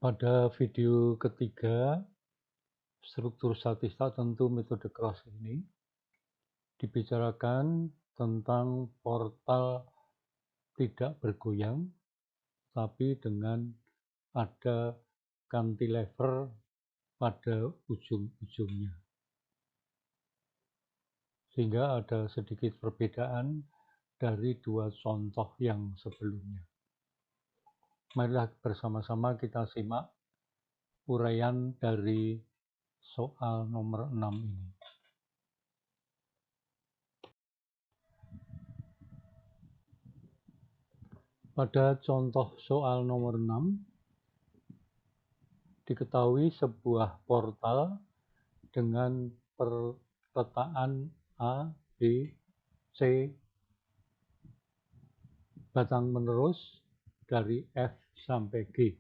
Pada video ketiga, struktur statista tentu metode cross ini dibicarakan tentang portal tidak bergoyang, tapi dengan ada cantilever pada ujung-ujungnya. Sehingga ada sedikit perbedaan dari dua contoh yang sebelumnya. Marilah bersama-sama kita simak uraian dari soal nomor 6 ini. Pada contoh soal nomor 6, diketahui sebuah portal dengan perletaan A, B, C batang menerus dari F sampai G,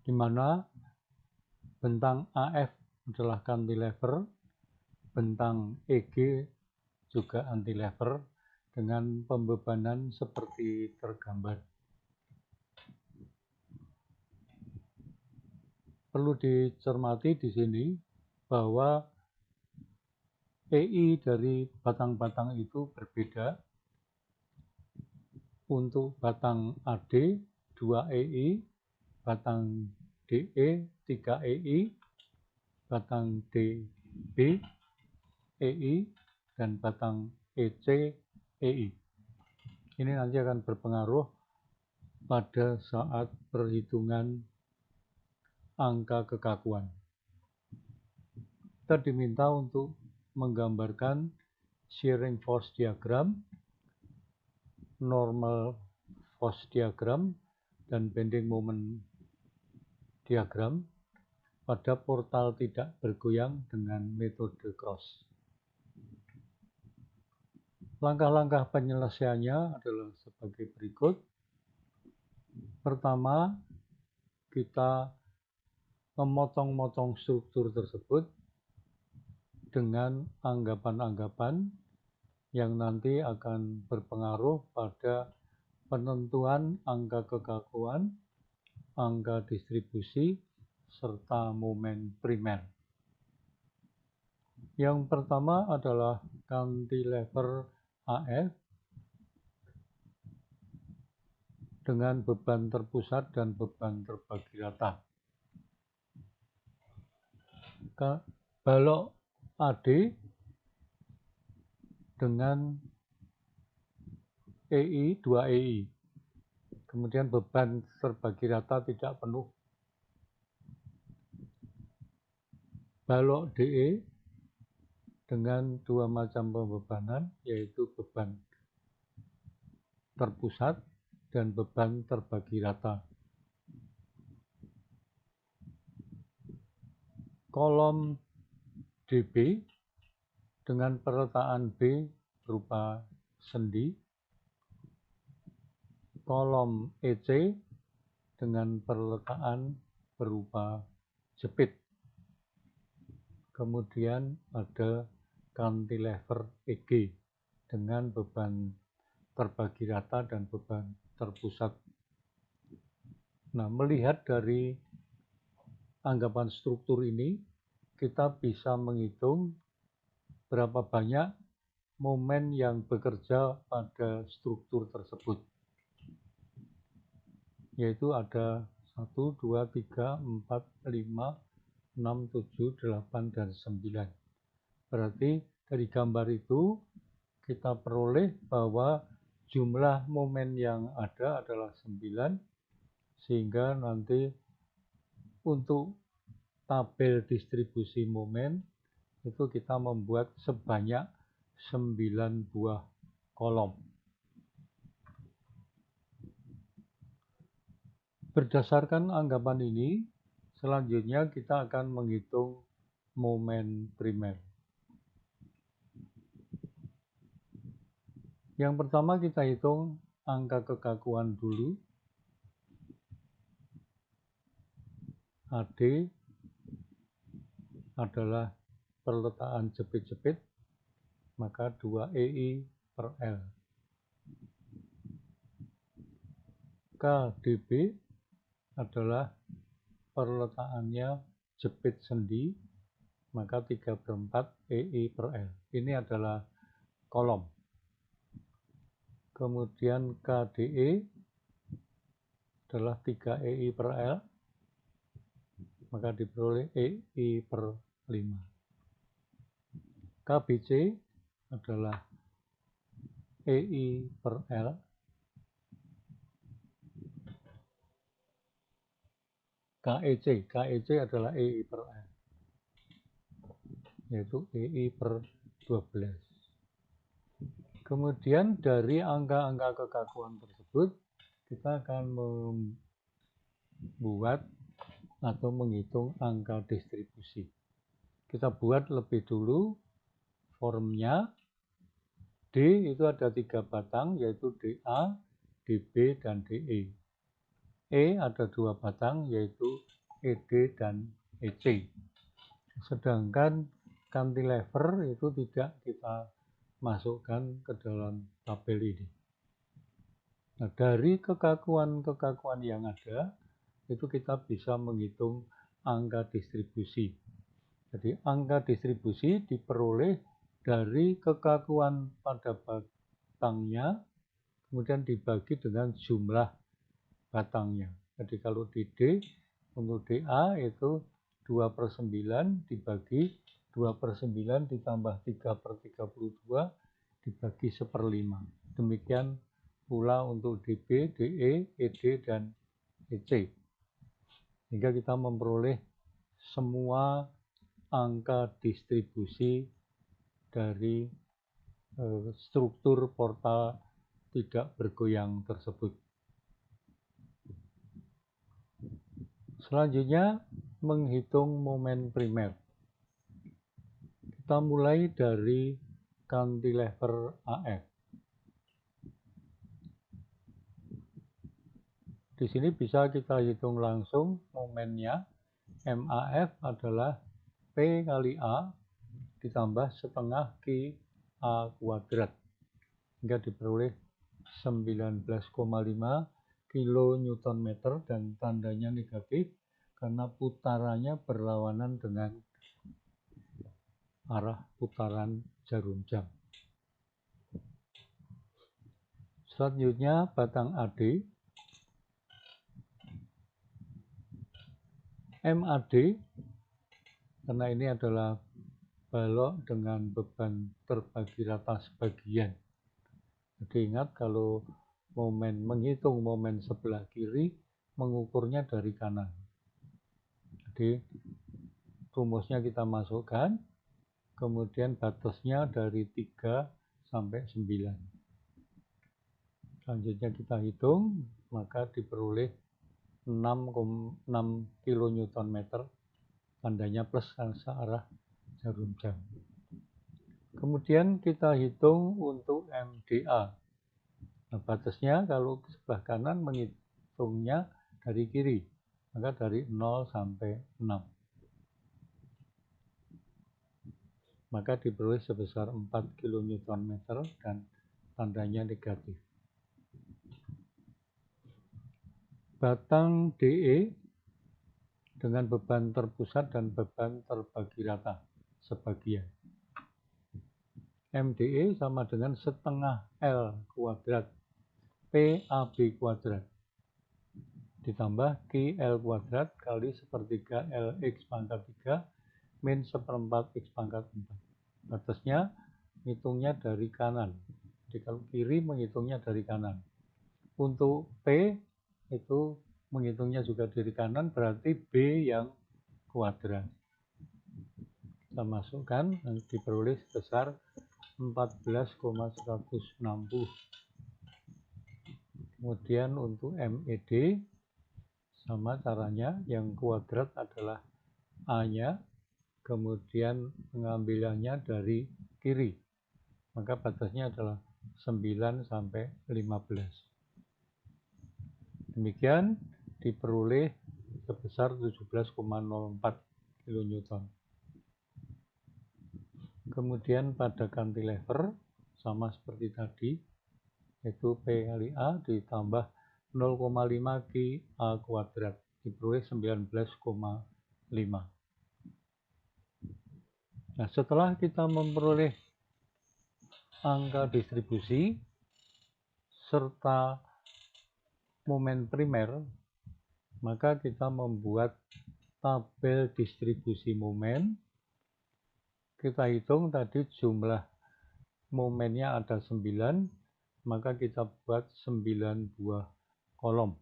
di mana bentang AF adalah cantilever, bentang EG juga cantilever dengan pembebanan seperti tergambar. Perlu dicermati di sini bahwa EI dari batang-batang itu berbeda. Untuk batang AD 2 EI, batang DE 3 EI, batang DB EI, dan batang EC EI. Ini nanti akan berpengaruh pada saat perhitungan angka kekakuan. Kita diminta untuk menggambarkan shearing force diagram, normal force diagram, dan bending moment diagram pada portal tidak bergoyang dengan metode cross. Langkah-langkah penyelesaiannya adalah sebagai berikut. Pertama, kita memotong-motong struktur tersebut dengan anggapan-anggapan yang nanti akan berpengaruh pada penentuan angka kekakuan, angka distribusi, serta momen primer. Yang pertama adalah cantilever AF dengan beban terpusat dan beban terbagi rata. Balok AD dengan EI 2 EI. Kemudian beban terbagi rata tidak penuh. Balok DE dengan dua macam pembebanan, yaitu beban terpusat dan beban terbagi rata. Kolom DB dengan perletaan B berupa sendi. Kolom EC dengan perletaan berupa jepit. Kemudian ada cantilever EG dengan beban terbagi rata dan beban terpusat. Nah, melihat dari anggapan struktur ini, kita bisa menghitung berapa banyak momen yang bekerja pada struktur tersebut. Yaitu ada 1, 2, 3, 4, 5, 6, 7, 8, dan 9. Berarti dari gambar itu kita peroleh bahwa jumlah momen yang ada adalah 9, sehingga nanti untuk tabel distribusi momen itu kita membuat sebanyak 9 buah kolom. Berdasarkan anggapan ini, selanjutnya kita akan menghitung momen primer. Yang pertama kita hitung angka kekakuan dulu. AD adalah perletaan jepit-jepit, maka 2 EI per L. KDB adalah perletakannya jepit sendi, maka 3/4 EI per L. Ini adalah kolom. Kemudian KDE adalah 3 EI per L, maka diperoleh EI per 5. KBC adalah EI per L, KEC adalah EI per L, yaitu EI per 12. Kemudian dari angka-angka kekakuan tersebut, kita akan membuat atau menghitung angka distribusi. Kita buat lebih dulu formnya. D itu ada 3 batang, yaitu DA, DB, dan DE. E ada 2 batang, yaitu ED dan EC. Sedangkan cantilever itu tidak kita masukkan ke dalam tabel ini. Nah, dari kekakuan-kekakuan yang ada, itu kita bisa menghitung angka distribusi. Jadi angka distribusi diperoleh dari kekakuan pada batangnya, kemudian dibagi dengan jumlah batangnya. Jadi kalau di D, untuk DA itu 2/9 dibagi 2/9 ditambah 3/32 dibagi 1/5. Demikian pula untuk DB, DE, ED, dan EC. Sehingga kita memperoleh semua angka distribusi dari struktur portal tidak bergoyang tersebut. Selanjutnya, menghitung momen primer. Kita mulai dari cantilever AF. Di sini bisa kita hitung langsung momennya. MAF adalah P kali A ditambah setengah Q A kuadrat, hingga diperoleh 19,5 kN dan tandanya negatif karena putarannya berlawanan dengan arah putaran jarum jam. Selanjutnya batang AD. MAD, karena ini adalah balok dengan beban terbagi rata sebagian. Jadi ingat, kalau menghitung momen sebelah kiri, mengukurnya dari kanan. Jadi rumusnya kita masukkan, kemudian batasnya dari 3 sampai 9. Selanjutnya kita hitung, maka diperoleh 6,6 kN, tandanya plus karena searah jarum jam. Kemudian kita hitung untuk MDA. Nah, batasnya kalau sebelah kanan menghitungnya dari kiri, maka dari 0 sampai 6. Maka diperoleh sebesar 4 kN dan tandanya negatif. Batang DE dengan beban terpusat dan beban terbagi rata sebagian. MDE sama dengan setengah L kuadrat PAB kuadrat ditambah QL kuadrat kali 1/3 LX pangkat 3 min 1/4 X pangkat 4. Batasnya hitungnya dari kanan. Jadi kalau kiri menghitungnya dari kanan. Untuk P itu menghitungnya juga dari kanan, berarti B yang kuadrat. Kita masukkan, dan diperoleh sebesar 14,160. Kemudian untuk MED, sama caranya, yang kuadrat adalah A-nya, kemudian pengambilannya dari kiri. Maka batasnya adalah 9 sampai 15. Demikian diperoleh sebesar 17,04 kN. Kemudian pada cantilever sama seperti tadi, yaitu P kali A ditambah 0,5 Q A kuadrat diperoleh 19,5. Nah, setelah kita memperoleh angka distribusi serta momen primer, maka kita membuat tabel distribusi momen. Kita hitung tadi jumlah momennya ada 9, maka kita buat 9 buah kolom.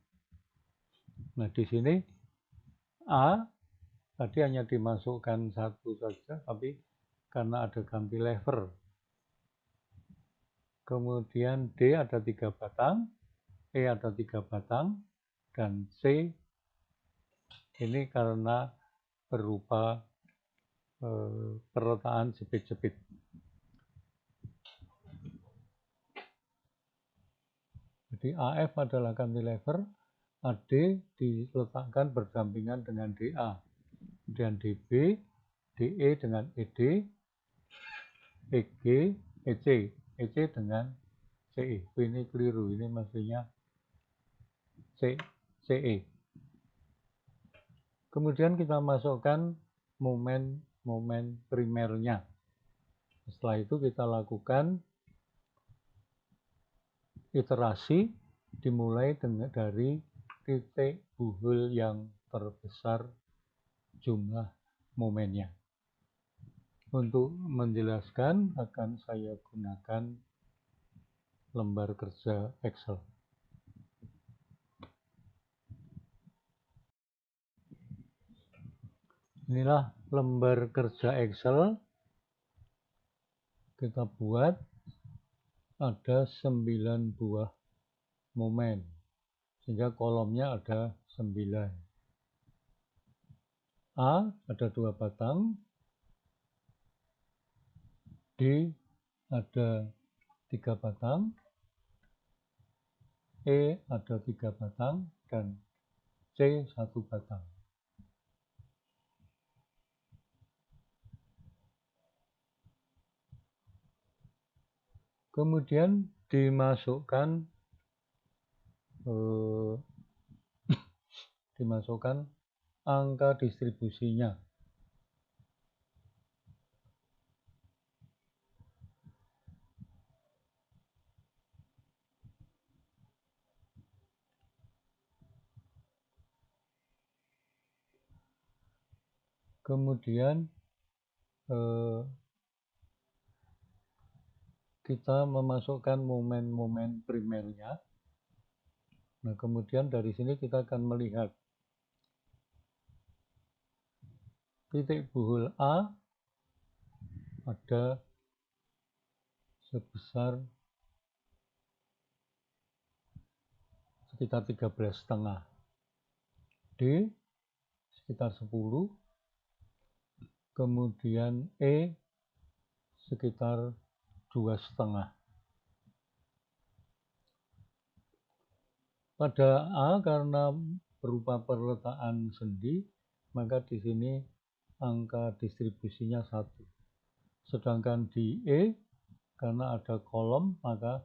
Nah, di sini A tadi hanya dimasukkan satu saja, tapi karena ada ganti lever. Kemudian D ada 3 batang, E ada 3 batang, dan C ini karena berupa peretaan jepit-jepit. Jadi AF adalah cantilever, AD diletakkan berdampingan dengan DA, kemudian DB, DE dengan ED, EG, EC, EC dengan CE. Ini keliru, ini mestinya CE. Kemudian kita masukkan momen primernya. Setelah itu kita lakukan iterasi dimulai dari titik buhul yang terbesar jumlah momennya. Untuk menjelaskan akan saya gunakan lembar kerja Excel. Inilah lembar kerja Excel. Kita buat ada 9 buah momen, sehingga kolomnya ada 9. A ada 2 batang, D ada 3 batang, E ada 3 batang, dan C 1 batang. Kemudian dimasukkan angka distribusinya. Kemudian kita memasukkan momen-momen primernya. Nah, kemudian dari sini kita akan melihat titik buhul A ada sebesar sekitar 13,5. D sekitar 10. Kemudian E sekitar 2,5. Pada A karena berupa perletaan sendi, maka di sini angka distribusinya 1. Sedangkan di E karena ada kolom, maka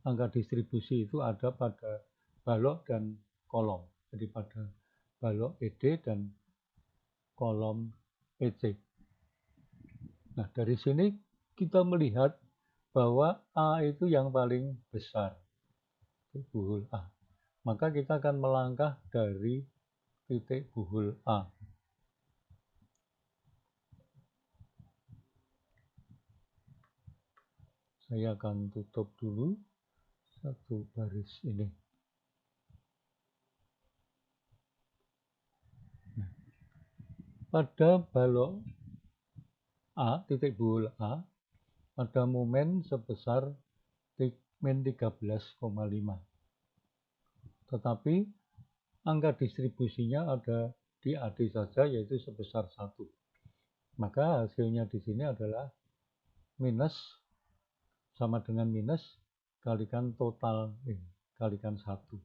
angka distribusi itu ada pada balok dan kolom. Jadi pada balok ED dan kolom EC. Nah, dari sini kita melihat bahwa A itu yang paling besar, buhul A. Maka kita akan melangkah dari titik buhul A. Saya akan tutup dulu satu baris ini. Nah, pada balok A, titik buhul A, ada momen sebesar min 13,5. Tetapi angka distribusinya ada di AD saja, yaitu sebesar 1. Maka hasilnya di sini adalah minus sama dengan minus kalikan total kalikan 1.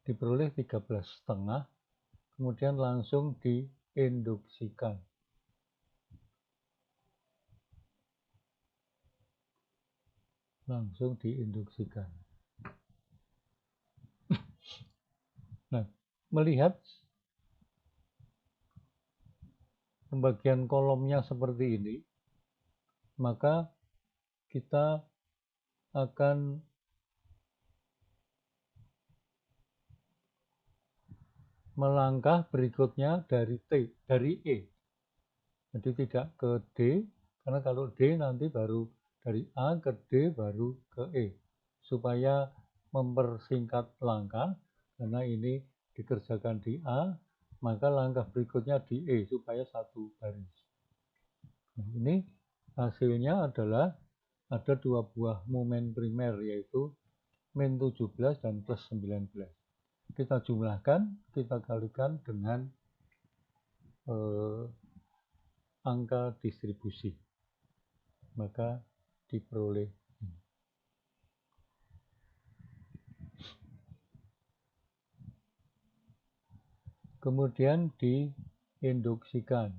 Diperoleh 13,5, kemudian langsung diinduksikan. langsung diinduksikan. Nah, melihat pembagian kolomnya seperti ini, maka kita akan melangkah berikutnya dari E. Jadi tidak ke D, karena kalau D nanti baru dari A ke D baru ke E. Supaya mempersingkat langkah, karena ini dikerjakan di A, maka langkah berikutnya di E supaya satu baris. Nah, ini hasilnya adalah ada dua buah momen primer, yaitu min 17 dan plus 19. Kita jumlahkan, kita kalikan dengan angka distribusi, maka diperoleh ini. Kemudian diinduksikan.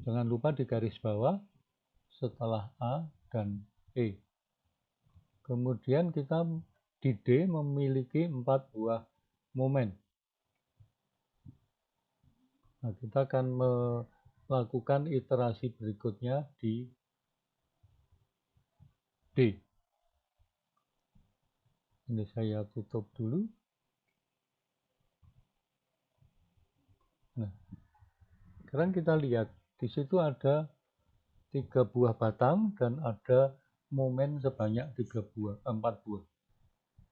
Jangan lupa di garis bawah setelah A dan E. Kemudian kita di D memiliki 4 buah momen. Nah, kita akan melakukan iterasi berikutnya di D. Ini saya tutup dulu. Nah, sekarang kita lihat di situ ada 3 buah batang dan ada momen sebanyak 4 buah.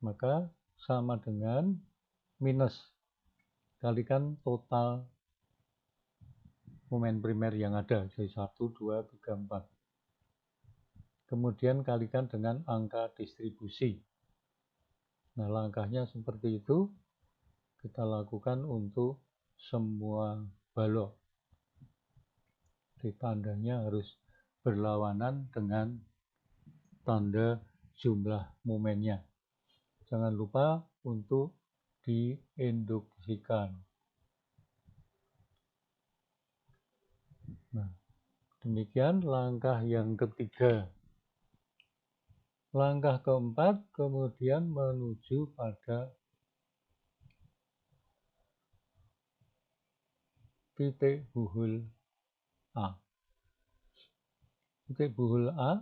Maka sama dengan minus kalikan total momen primer yang ada, jadi 1, 2, 3, 4. Kemudian kalikan dengan angka distribusi. Nah, langkahnya seperti itu kita lakukan untuk semua balok. Jadi tandanya harus berlawanan dengan tanda jumlah momennya. Jangan lupa untuk diinduksikan. Nah, demikian langkah yang ketiga. Langkah keempat kemudian menuju pada titik buhul A. Titik buhul A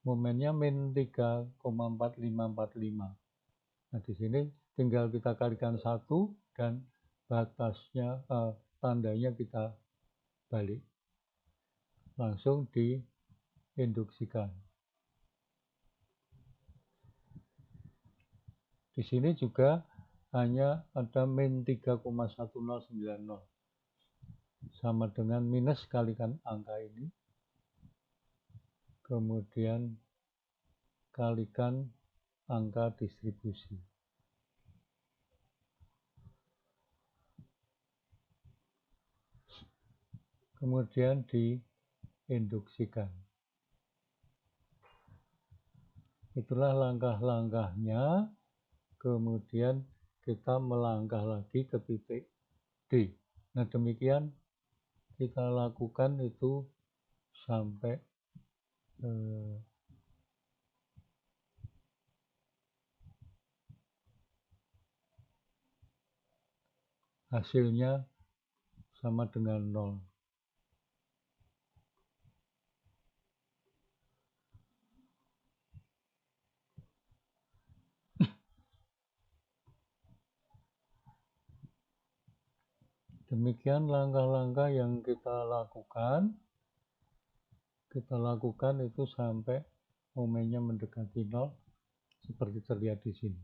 momennya min 3,4545. Nah, di sini tinggal kita kalikan 1 dan batasnya tandanya kita balik. Langsung diinduksikan. Di sini juga hanya ada min 3,1090. Sama dengan minus kalikan angka ini. Kemudian kalikan angka distribusi. Kemudian diinduksikan. Itulah langkah-langkahnya. Kemudian kita melangkah lagi ke titik D. Nah, demikian kita lakukan itu sampai hasilnya sama dengan 0. Demikian langkah-langkah yang kita lakukan. Kita lakukan itu sampai momennya mendekati 0 seperti terlihat di sini.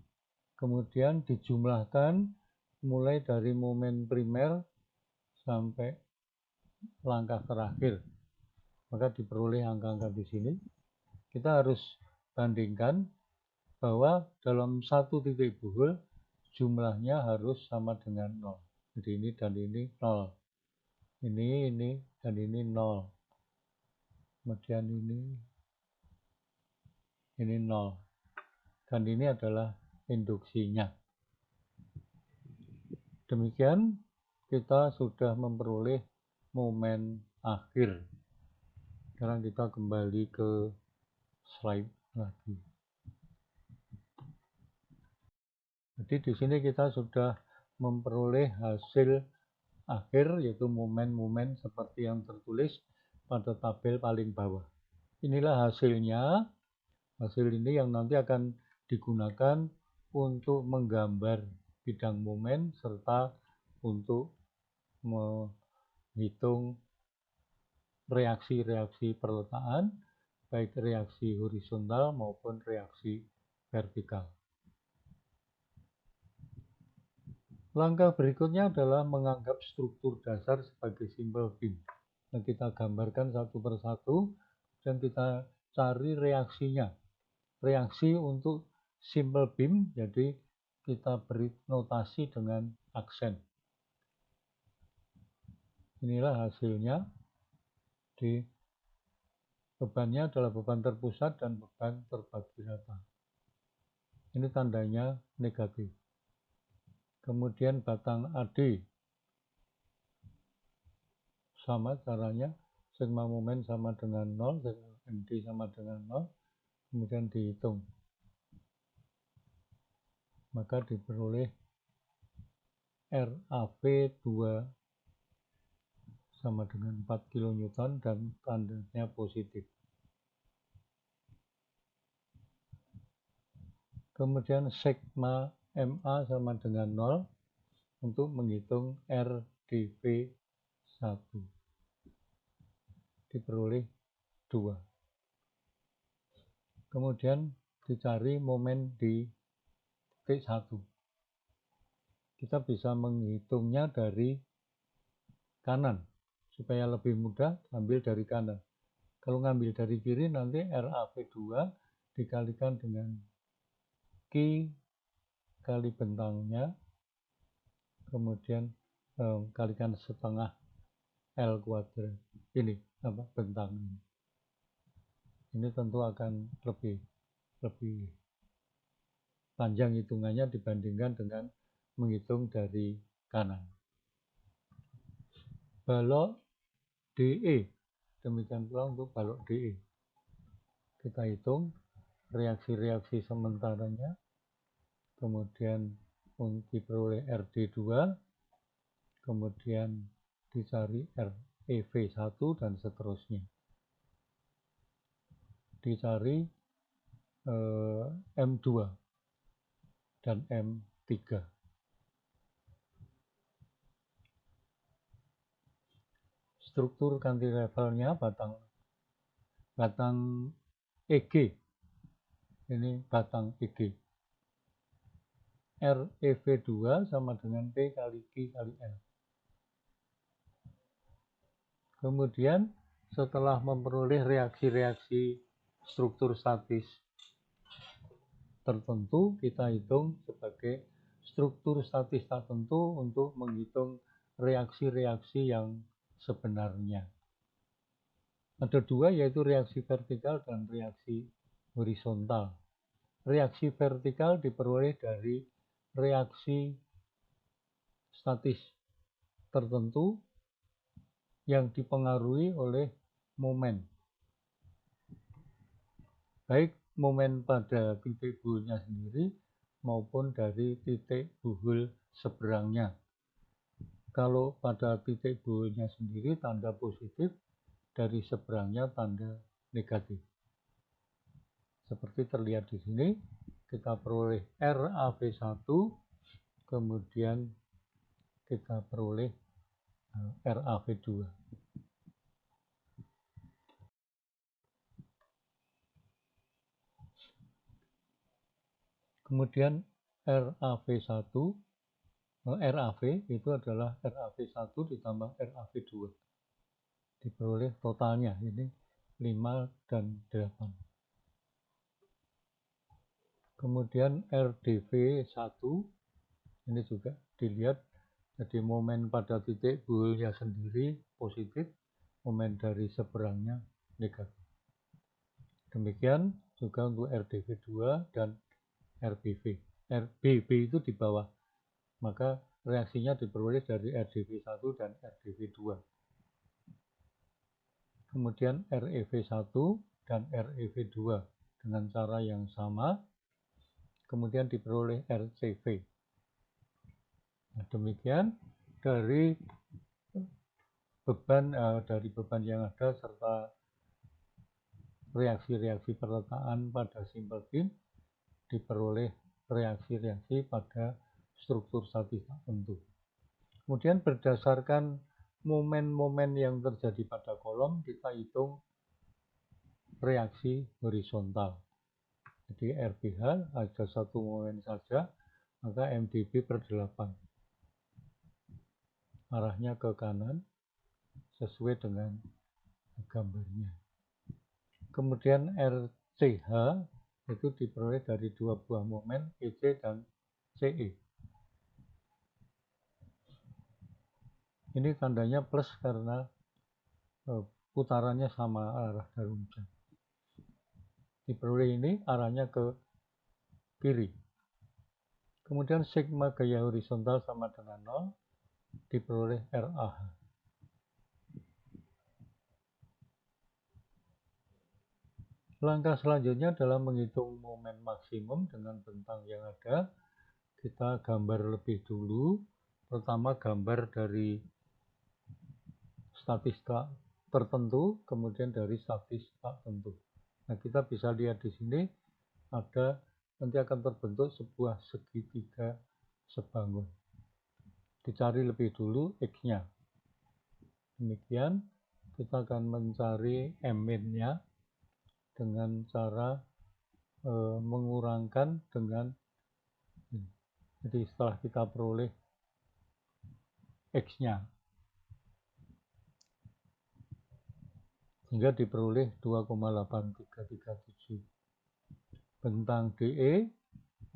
Kemudian dijumlahkan mulai dari momen primer sampai langkah terakhir. Maka diperoleh angka-angka di sini. Kita harus bandingkan bahwa dalam satu titik buhul jumlahnya harus sama dengan 0. Jadi ini dan ini 0. Ini dan ini 0. Kemudian ini 0. Dan ini adalah induksinya. Demikian kita sudah memperoleh momen akhir. Sekarang kita kembali ke slide lagi. Jadi di sini kita sudah memperoleh hasil akhir, yaitu momen-momen seperti yang tertulis pada tabel paling bawah. Inilah hasilnya. Hasil ini yang nanti akan digunakan untuk menggambar bidang momen serta untuk menghitung reaksi-reaksi perletaan, baik reaksi horizontal maupun reaksi vertikal. Langkah berikutnya adalah menganggap struktur dasar sebagai simple beam. Nah, kita gambarkan satu persatu dan kita cari reaksinya. Reaksi untuk simple beam, jadi kita beri notasi dengan aksen. Inilah hasilnya. Di bebannya adalah beban terpusat dan beban terbagi rata. Ini tandanya negatif. Kemudian batang AD, sama caranya, sigma momen sama dengan 0, sigma MD sama dengan 0, kemudian dihitung. Maka diperoleh RAV2 sama dengan 4 kN dan tandanya positif. Kemudian sigma MA sama dengan 0 untuk menghitung RDV1. Diperoleh 2. Kemudian dicari momen di titik 1. Kita bisa menghitungnya dari kanan. Supaya lebih mudah, ambil dari kanan. Kalau ngambil dari kiri, nanti RAV2 dikalikan dengan Q kali bentangnya, kemudian kalikan setengah L kuadrat. Ini apa bentang ini. Ini tentu akan lebih panjang hitungannya dibandingkan dengan menghitung dari kanan. Balok DE, demikian pula untuk balok DE. Kita hitung reaksi-reaksi sementaranya, kemudian diperoleh RD2, kemudian dicari REV1 dan seterusnya. Dicari M2 dan M3. Struktur cantilevernya batang EG. Ini batang EG. REV2 sama dengan P kali Q kali L. Kemudian setelah memperoleh reaksi-reaksi struktur statis tertentu, kita hitung sebagai struktur statis tertentu untuk menghitung reaksi-reaksi yang sebenarnya. Ada dua, yaitu reaksi vertikal dan reaksi horizontal. Reaksi vertikal diperoleh dari reaksi statis tertentu yang dipengaruhi oleh momen. Baik momen pada titik buhulnya sendiri maupun dari titik buhul seberangnya. Kalau pada titik buhulnya sendiri tanda positif, dari seberangnya tanda negatif. Seperti terlihat di sini, kita peroleh RAV1, kemudian kita peroleh RAV2. Kemudian RAV1, RAV itu adalah RAV1 ditambah RAV2. Diperoleh totalnya, ini 5 dan 8. Kemudian RDV1, ini juga dilihat, jadi momen pada titik buhulnya sendiri positif, momen dari seberangnya negatif. Demikian juga untuk RDV2 dan RBV. RBB itu di bawah, maka reaksinya diperoleh dari RdV1 dan RdV2. Kemudian ReV1 dan ReV2 dengan cara yang sama, kemudian diperoleh RCV. Nah, demikian dari beban yang ada serta reaksi-reaksi perletaan pada simple beam diperoleh reaksi-reaksi pada struktur statis tertentu. Kemudian berdasarkan momen-momen yang terjadi pada kolom, kita hitung reaksi horizontal. Jadi RBH ada satu momen saja, maka MdB per 8. Arahnya ke kanan sesuai dengan gambarnya. Kemudian RCH itu diperoleh dari dua buah momen EC dan CE. Ini tandanya plus karena putarannya sama arah jarum jam. Diperoleh ini arahnya ke kiri. Kemudian sigma gaya horizontal sama dengan 0 diperoleh RAH. Langkah selanjutnya adalah menghitung momen maksimum dengan bentang yang ada. Kita gambar lebih dulu. Pertama gambar dari statistik tertentu, kemudian dari statistik tertentu. Nah, kita bisa lihat di sini ada nanti akan terbentuk sebuah segitiga sebangun. Dicari lebih dulu X-nya. Demikian kita akan mencari M-nya dengan cara mengurangkan dengan jadi setelah kita peroleh X-nya sehingga diperoleh 2,8337. Bentang DE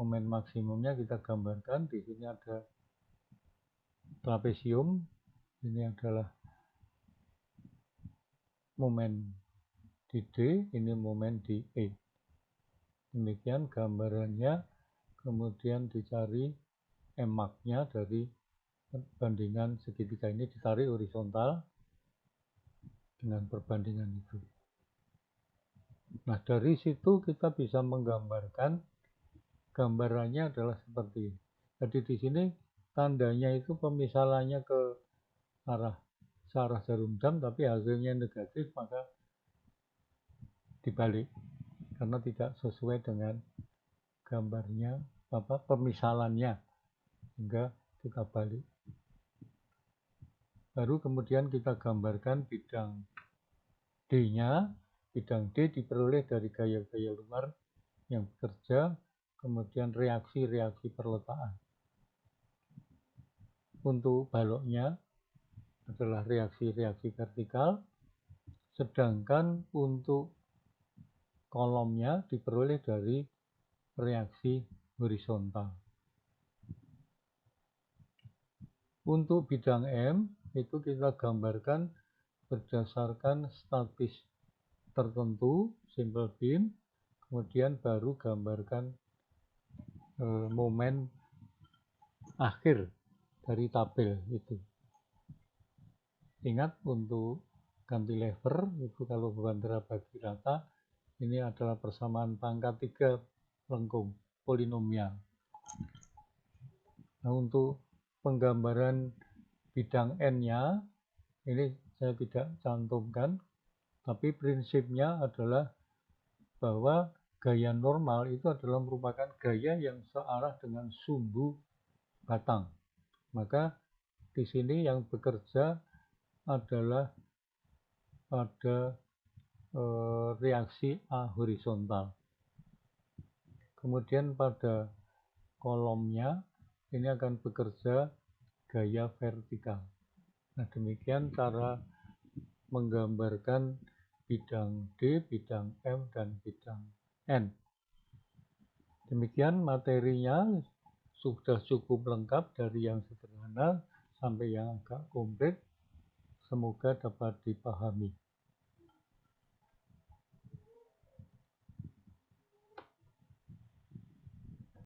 momen maksimumnya kita gambarkan. Di sini ada trapesium, ini adalah momen di D, ini momen di E. Demikian gambarannya, kemudian dicari M-nya dari perbandingan segitiga ini, ditarik horizontal dengan perbandingan itu. Nah, dari situ kita bisa menggambarkan, gambarannya adalah seperti ini. Jadi di sini tandanya itu pemisalannya ke arah jarum jam, tapi hasilnya negatif, maka dibalik karena tidak sesuai dengan gambarnya pemisalannya, sehingga kita balik. Baru kemudian kita gambarkan bidang D-nya. Bidang D diperoleh dari gaya-gaya luar yang bekerja, kemudian reaksi-reaksi perletaan. Untuk baloknya adalah reaksi-reaksi vertikal, sedangkan untuk kolomnya diperoleh dari reaksi horizontal. Untuk bidang M itu kita gambarkan berdasarkan statis tertentu, simple beam, kemudian baru gambarkan momen akhir dari tabel itu. Ingat untuk cantilever itu kalau beban terbagi rata, ini adalah persamaan pangkat 3 lengkung polinomial. Nah, untuk penggambaran bidang N-nya ini saya tidak cantumkan, tapi prinsipnya adalah bahwa gaya normal itu adalah merupakan gaya yang searah dengan sumbu batang. Maka di sini yang bekerja adalah pada reaksi A horizontal. Kemudian pada kolomnya ini akan bekerja gaya vertikal. Nah, demikian cara menggambarkan bidang D, bidang M, dan bidang N. Demikian materinya sudah cukup lengkap dari yang sederhana sampai yang agak komplit. Semoga dapat dipahami.